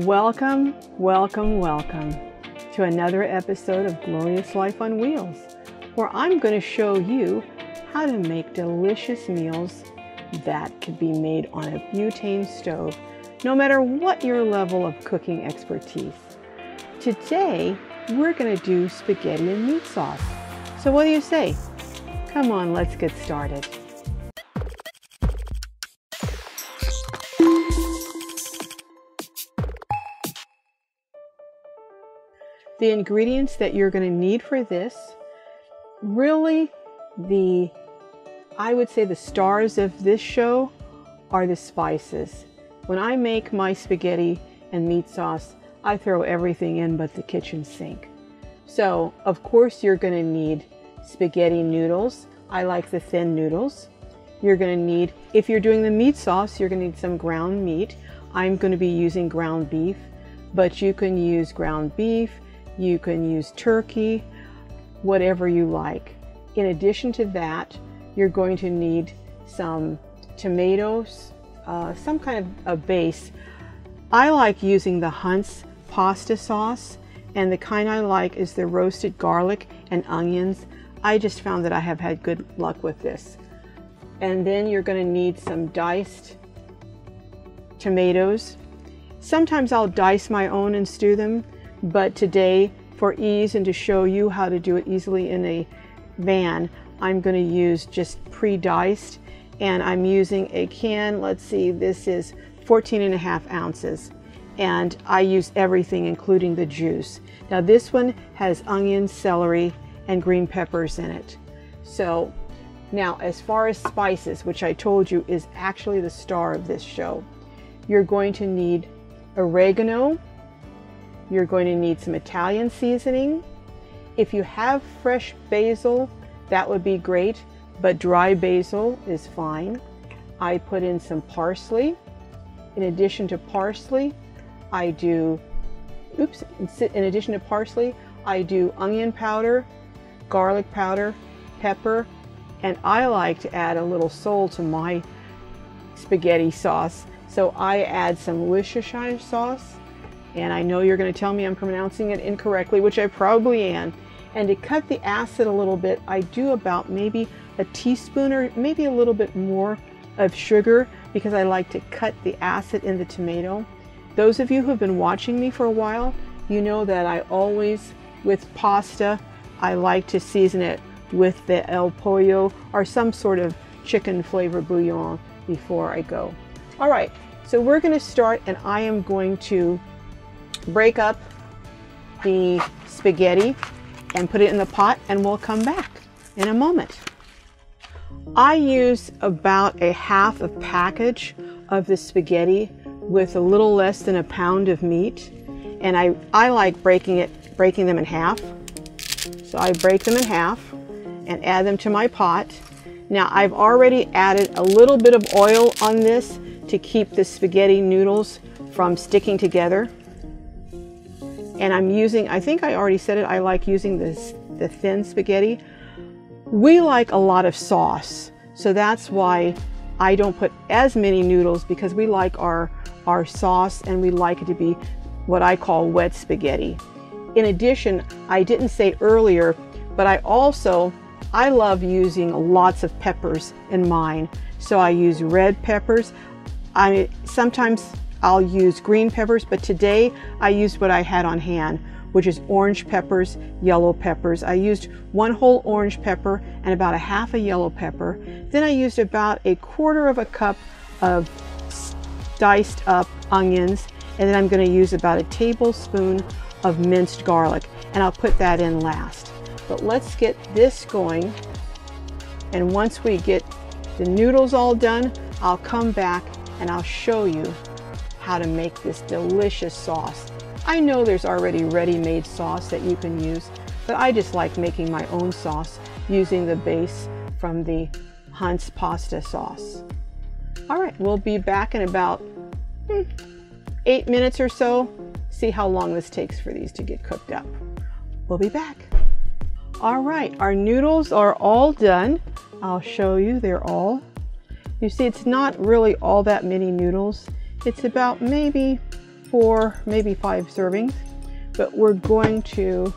Welcome, welcome, welcome to another episode of Glorious Life on Wheels, where I'm going to show you how to make delicious meals that could be made on a butane stove, no matter what your level of cooking expertise. Today, we're going to do spaghetti and meat sauce. So what do you say? Come on, let's get started. The ingredients that you're going to need for this, really I would say the stars of this show are the spices. When I make my spaghetti and meat sauce, I throw everything in but the kitchen sink. So, of course, you're going to need spaghetti noodles. I like the thin noodles. You're going to need, if you're doing the meat sauce, you're going to need some ground meat. I'm going to be using ground beef, but you can use ground beef. You can use turkey, whatever you like. In addition to that, you're going to need some tomatoes, some kind of a base. I like using the Hunt's pasta sauce, and the kind I like is the roasted garlic and onions. I just found that I have had good luck with this. And then you're going to need some diced tomatoes. Sometimes I'll dice my own and stew them, but today, for ease and to show you how to do it easily in a van, I'm going to use just pre-diced, and I'm using a can. Let's see, this is 14.5 ounces, and I use everything including the juice. Now this one has onions, celery, and green peppers in it. So now as far as spices, which I told you is actually the star of this show, you're going to need oregano. You're going to need some Italian seasoning. If you have fresh basil, that would be great, but dry basil is fine. I put in some parsley. In addition to parsley, I do onion powder, garlic powder, pepper, and I like to add a little soul to my spaghetti sauce. So I add some Worcestershire sauce. And I know you're going to tell me I'm pronouncing it incorrectly, which I probably am. And to cut the acid a little bit, I do about maybe a teaspoon or maybe a little bit more of sugar, because I like to cut the acid in the tomato. Those of you who have been watching me for a while, you know that I always, with pasta, I like to season it with the el pollo or some sort of chicken flavor bouillon before I go. All right, so we're going to start, and I am going to break up the spaghetti and put it in the pot, and we'll come back in a moment. I use about a half a package of the spaghetti with a little less than a pound of meat, and I like breaking them in half. So I break them in half and add them to my pot. Now I've already added a little bit of oil on this to keep the spaghetti noodles from sticking together. And I'm using, I think I already said it, I like using the thin spaghetti. We like a lot of sauce, so that's why I don't put as many noodles, because we like our sauce, and we like it to be what I call wet spaghetti. In addition, I didn't say earlier, but I love using lots of peppers in mine. So I use red peppers. Sometimes I'll use green peppers, but today I used what I had on hand, which is orange peppers, yellow peppers. I used 1 whole orange pepper and about a half a yellow pepper. Then I used about a 1/4 cup of diced up onions, and then I'm going to use about a tablespoon of minced garlic, and I'll put that in last. But let's get this going, and once we get the noodles all done, I'll come back and I'll show you how to make this delicious sauce. I know there's already ready-made sauce that you can use, but I just like making my own sauce using the base from the Hunt's pasta sauce. All right, we'll be back in about 8 minutes or so. See how long this takes for these to get cooked up. We'll be back. All right, our noodles are all done. I'll show you, they're all. You see, it's not really all that many noodles. It's about maybe 4, maybe 5 servings. But we're going to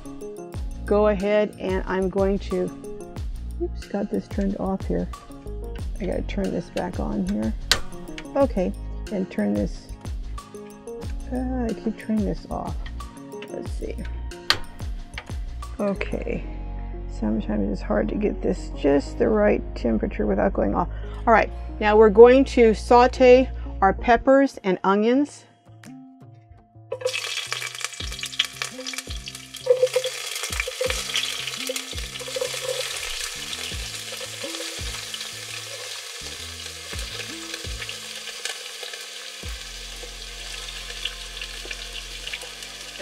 go ahead and I'm going to, oops, got this turned off here. I gotta turn this back on here. Okay, and turn this, I keep turning this off. Let's see. Okay, sometimes it's hard to get this just the right temperature without going off. All right, now we're going to saute our peppers and onions.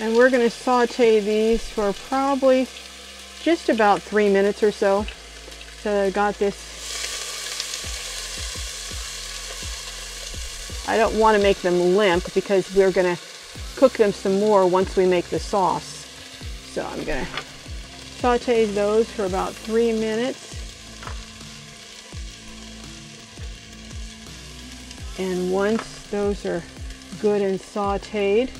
And we're going to saute these for probably just about 3 minutes or so. So I got this. I don't want to make them limp because we're going to cook them some more once we make the sauce. So I'm going to saute those for about 3 minutes. And once those are good and sauteed,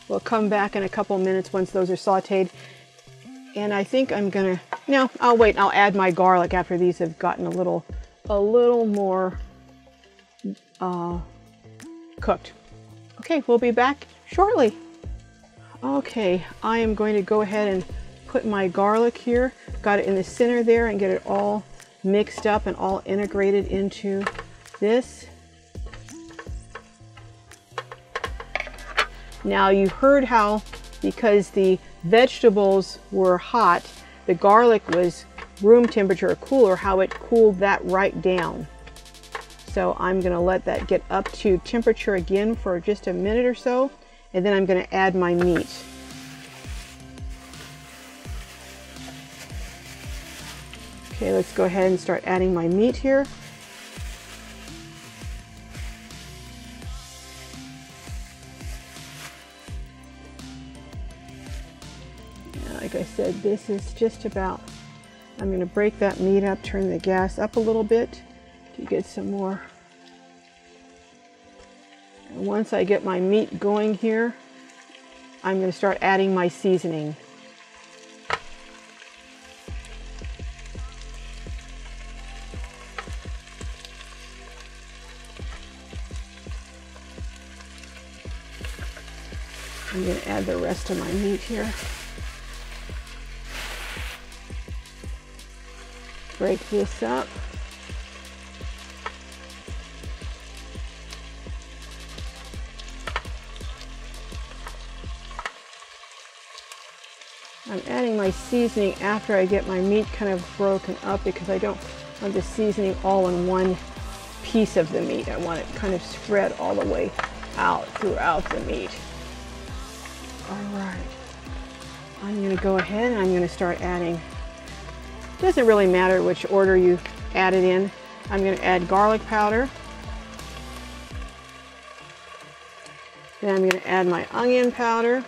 we'll come back in a couple minutes once those are sauteed. And I think I'm gonna, no, I'll wait, I'll add my garlic after these have gotten a little more cooked. Okay, we'll be back shortly. Okay, I am going to go ahead and put my garlic here. Got it in the center there and get it all mixed up and all integrated into this. Now you heard how, because the vegetables were hot, the garlic was room temperature or cooler, how it cooled that right down. So I'm going to let that get up to temperature again for just a minute or so, and then I'm going to add my meat. Okay, let's go ahead and start adding my meat here. Like I said, this is just about, I'm going to break that meat up, turn the gas up a little bit to get some more. And once I get my meat going here, I'm going to start adding my seasoning. I'm going to add the rest of my meat here. Break this up. I'm adding my seasoning after I get my meat kind of broken up because I don't want the seasoning all in one piece of the meat. I want it kind of spread all the way out throughout the meat. All right. I'm going to go ahead and I'm going to start adding. Doesn't really matter which order you add it in. I'm going to add garlic powder. Then I'm going to add my onion powder.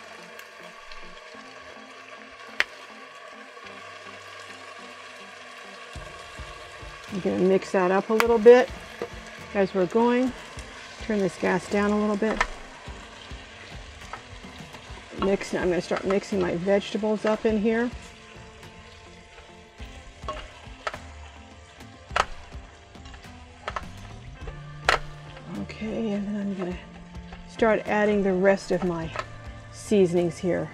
I'm going to mix that up a little bit as we're going. Turn this gas down a little bit. I'm going to start mixing my vegetables up in here. Okay, and then I'm going to start adding the rest of my seasonings here.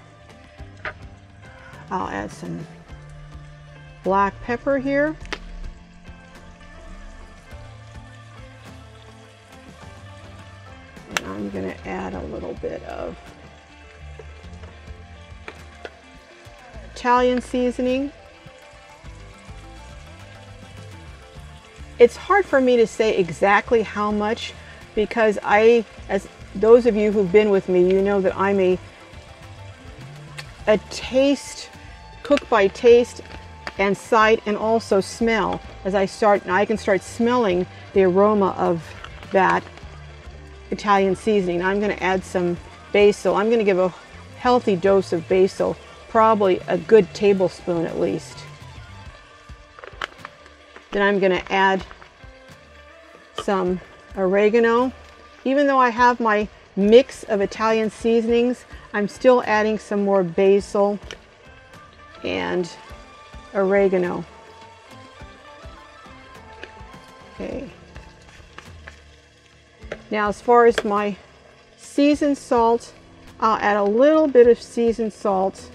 I'll add some black pepper here. And I'm going to add a little bit of Italian seasoning. It's hard for me to say exactly how much because as those of you who've been with me, you know that I'm a taste, cook by taste and sight and also smell. As I can start smelling the aroma of that Italian seasoning. I'm going to add some basil. I'm going to give a healthy dose of basil, probably a good tablespoon at least. Then I'm going to add some oregano. Even though I have my mix of Italian seasonings, I'm still adding some more basil and oregano. Okay. Now, as far as my seasoned salt, I'll add a little bit of seasoned salt.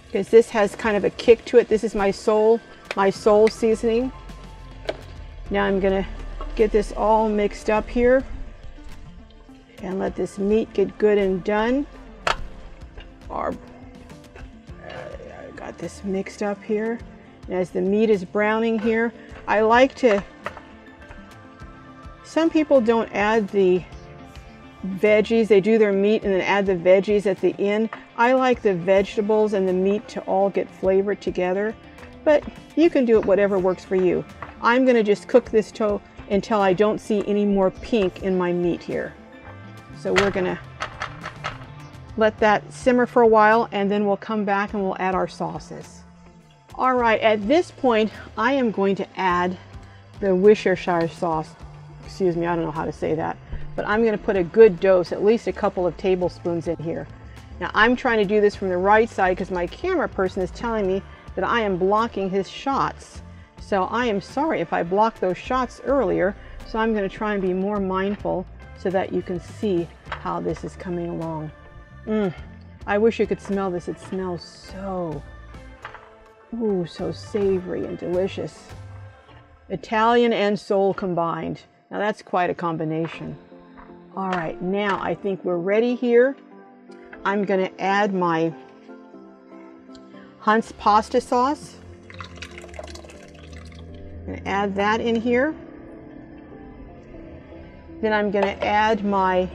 Because this has kind of a kick to it. This is my soul seasoning. Now I'm gonna get this all mixed up here and let this meat get good and done. I got this mixed up here. And as the meat is browning here, I like to, some people don't add the veggies. They do their meat and then add the veggies at the end. I like the vegetables and the meat to all get flavored together, but you can do it whatever works for you. I'm going to just cook this until I don't see any more pink in my meat here. So we're going to let that simmer for a while, and then we'll come back and we'll add our sauces. All right, at this point, I am going to add the Worcestershire sauce. Excuse me, I don't know how to say that, but I'm going to put a good dose, at least a couple of tablespoons in here. Now, I'm trying to do this from the right side because my camera person is telling me that I am blocking his shots. So I am sorry if I blocked those shots earlier. So I'm going to try and be more mindful so that you can see how this is coming along. I wish you could smell this. It smells so, so savory and delicious. Italian and soul combined. Now that's quite a combination. All right, now I think we're ready here. I'm going to add my Hunt's pasta sauce. I'm going to add that in here. Then I'm going to add my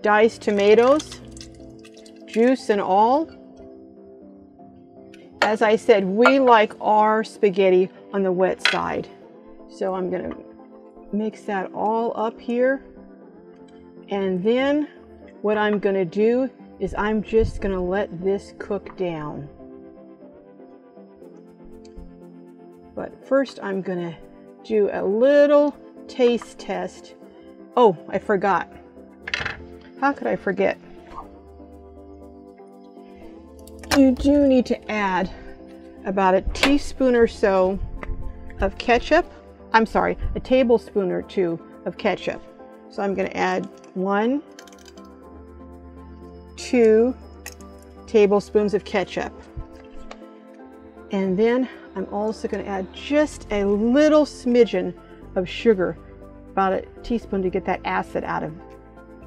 diced tomatoes, juice and all. As I said, we like our spaghetti on the wet side. So I'm going to mix that all up here. And then what I'm going to do is I'm just going to let this cook down. But first I'm going to do a little taste test. Oh, I forgot. How could I forget? You do need to add about a teaspoon or so of ketchup. I'm sorry, a tablespoon or two of ketchup. So I'm going to add 1, 2 tablespoons of ketchup. And then I'm also going to add just a little smidgen of sugar, about a teaspoon, to get that acid out of,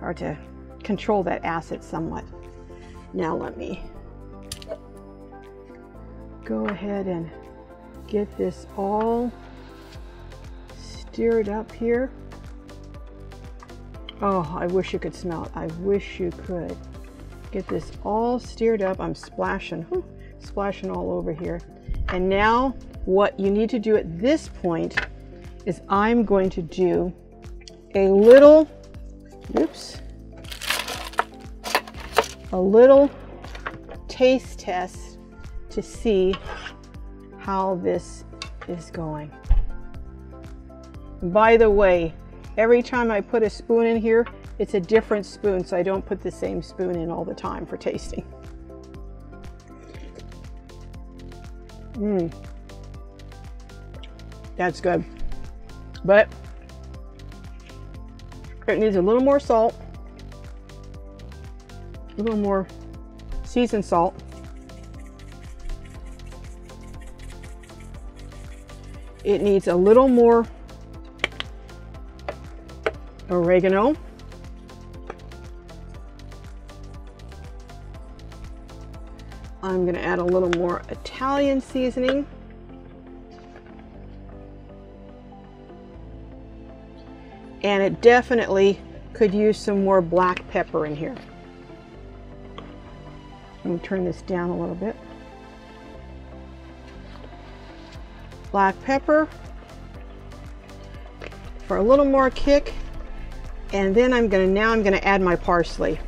or to control that acid somewhat. Now let me go ahead and get this all stirred up here. Oh, I wish you could smell it. I wish you could. Get this all stirred up. I'm splashing all over here. And now what you need to do at this point is I'm going to do a little, a little taste test to see how this is going. By the way, every time I put a spoon in here, it's a different spoon, so I don't put the same spoon in all the time for tasting. That's good. But it needs a little more salt, a little more seasoned salt. It needs a little more oregano. I'm going to add a little more Italian seasoning. And it definitely could use some more black pepper in here. Let me turn this down a little bit. Black pepper for a little more kick. And then I'm going to add my parsley.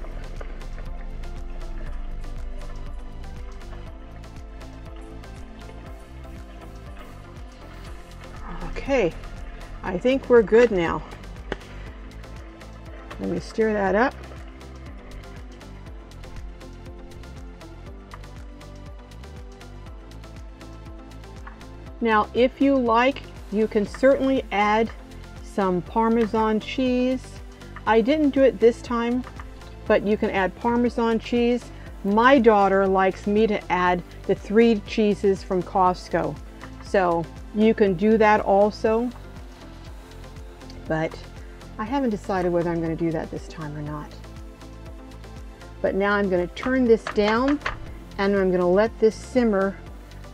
Okay, I think we're good now. Let me stir that up. Now, if you like, you can certainly add some Parmesan cheese. I didn't do it this time, but you can add Parmesan cheese. My daughter likes me to add the 3 cheeses from Costco. So you can do that also, but I haven't decided whether I'm going to do that this time or not. But now I'm going to turn this down and I'm going to let this simmer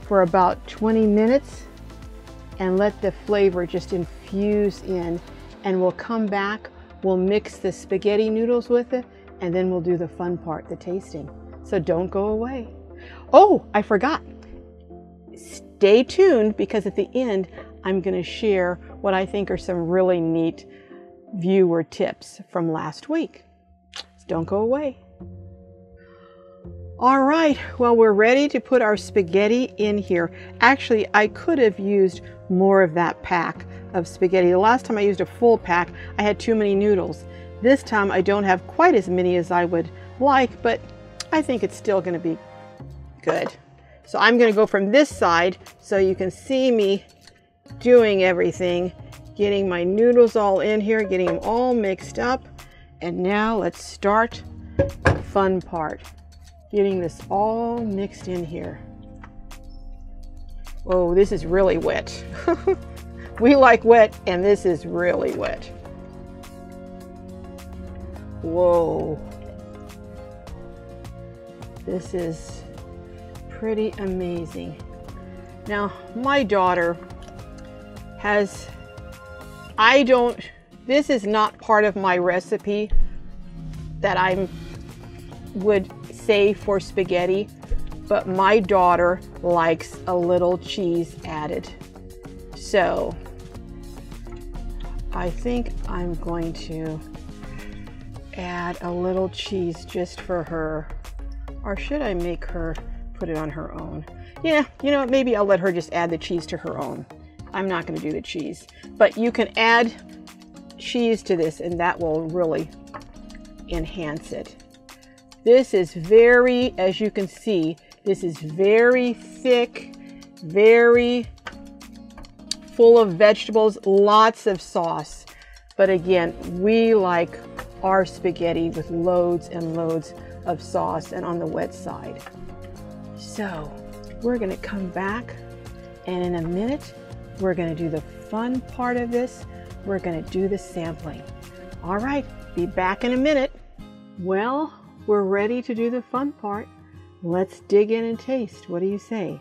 for about 20 minutes and let the flavor just infuse in, and we'll come back, we'll mix the spaghetti noodles with it, and then we'll do the fun part, the tasting. So don't go away. Oh, I forgot. Stay tuned, because at the end I'm going to share what I think are some really neat viewer tips from last week. So don't go away. All right, well, we're ready to put our spaghetti in here. Actually, I could have used more of that pack of spaghetti. The last time I used a full pack, I had too many noodles. This time I don't have quite as many as I would like, but I think it's still going to be good. So I'm going to go from this side so you can see me doing everything, getting my noodles all in here, getting them all mixed up. And now let's start the fun part. Getting this all mixed in here. Oh, this is really wet. We like wet, and this is really wet. Whoa. This is pretty amazing. Now, my daughter has, this is not part of my recipe that I would say for spaghetti, but my daughter likes a little cheese added. So I think I'm going to add a little cheese just for her. Or should I make her put it on her own? Yeah, you know, maybe I'll let her just add the cheese to her own. I'm not going to do the cheese. But you can add cheese to this, and that will really enhance it. This is very, as you can see, this is very thick, very full of vegetables, lots of sauce. But again, we like our spaghetti with loads and loads of sauce and on the wet side. So we're going to come back, and in a minute, we're going to do the fun part of this. We're going to do the sampling. All right, be back in a minute. Well, we're ready to do the fun part. Let's dig in and taste. What do you say?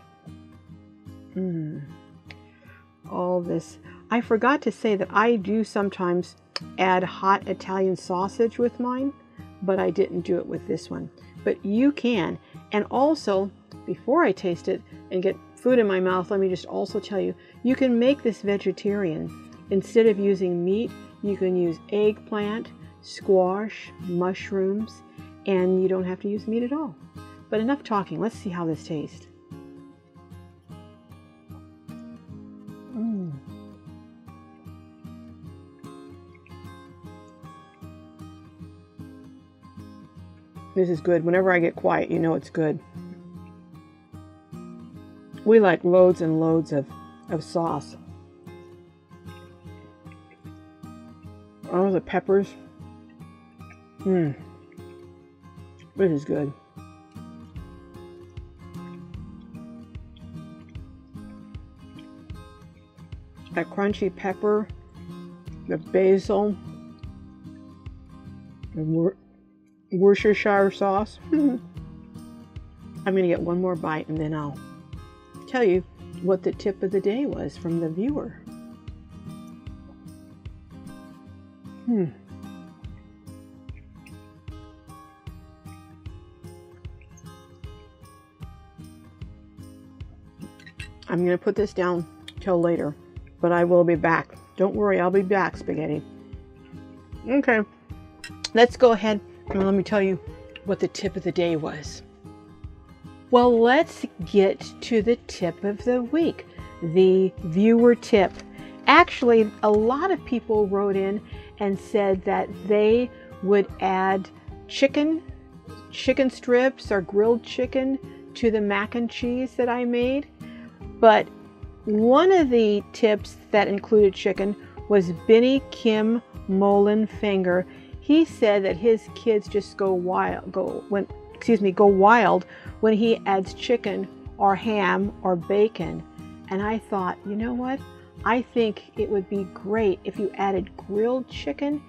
All this. I forgot to say that I do sometimes add hot Italian sausage with mine, but I didn't do it with this one. But you can. And also, before I taste it and get food in my mouth, let me just also tell you, you can make this vegetarian. Instead of using meat, you can use eggplant, squash, mushrooms, and you don't have to use meat at all. But enough talking. Let's see how this tastes. This is good. Whenever I get quiet, you know it's good. We like loads and loads of sauce. All the peppers. This is good. That crunchy pepper, the basil, the Worcestershire sauce. I'm going to get one more bite and then I'll tell you what the tip of the day was from the viewer. I'm going to put this down till later, but I will be back. Don't worry, I'll be back, spaghetti. Okay, let's go ahead and let me tell you what the tip of the day was. Well, let's get to the tip of the week, the viewer tip. Actually, a lot of people wrote in and said that they would add chicken strips or grilled chicken to the mac and cheese that I made. But one of the tips that included chicken was Benny Kim Molenfinger. He said that his kids just go wild when he adds chicken or ham or bacon. And I thought, you know what? I think it would be great if you added grilled chicken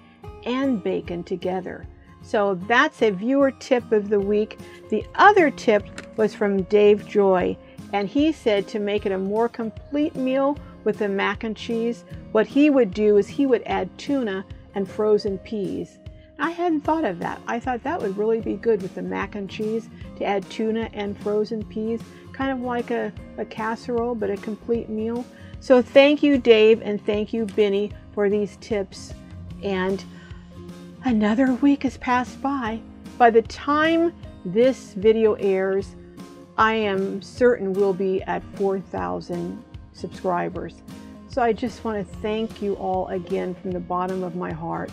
and bacon together. So that's a viewer tip of the week. The other tip was from Dave Joy, and he said to make it a more complete meal with the mac and cheese, what he would do is he would add tuna and frozen peas. I hadn't thought of that. I thought that would really be good with the mac and cheese, to add tuna and frozen peas, kind of like a casserole, but a complete meal. So thank you, Dave, and thank you, Benny, for these tips. And another week has passed by. By the time this video airs, I am certain we'll be at 4,000 subscribers. So I just want to thank you all again from the bottom of my heart.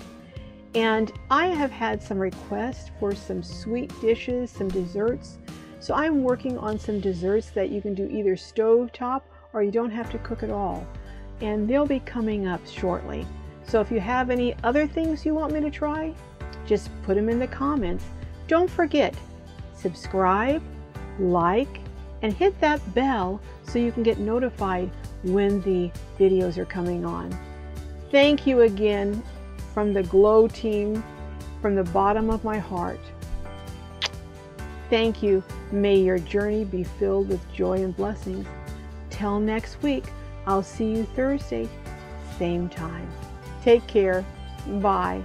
And I have had some requests for some sweet dishes, some desserts. So I'm working on some desserts that you can do either stovetop or you don't have to cook at all. And they'll be coming up shortly. So if you have any other things you want me to try, just put them in the comments. Don't forget, subscribe, like, and hit that bell so you can get notified when the videos are coming on. Thank you again from the Glow team, from the bottom of my heart. Thank you. May your journey be filled with joy and blessings. Till next week, I'll see you Thursday, same time. Take care. Bye.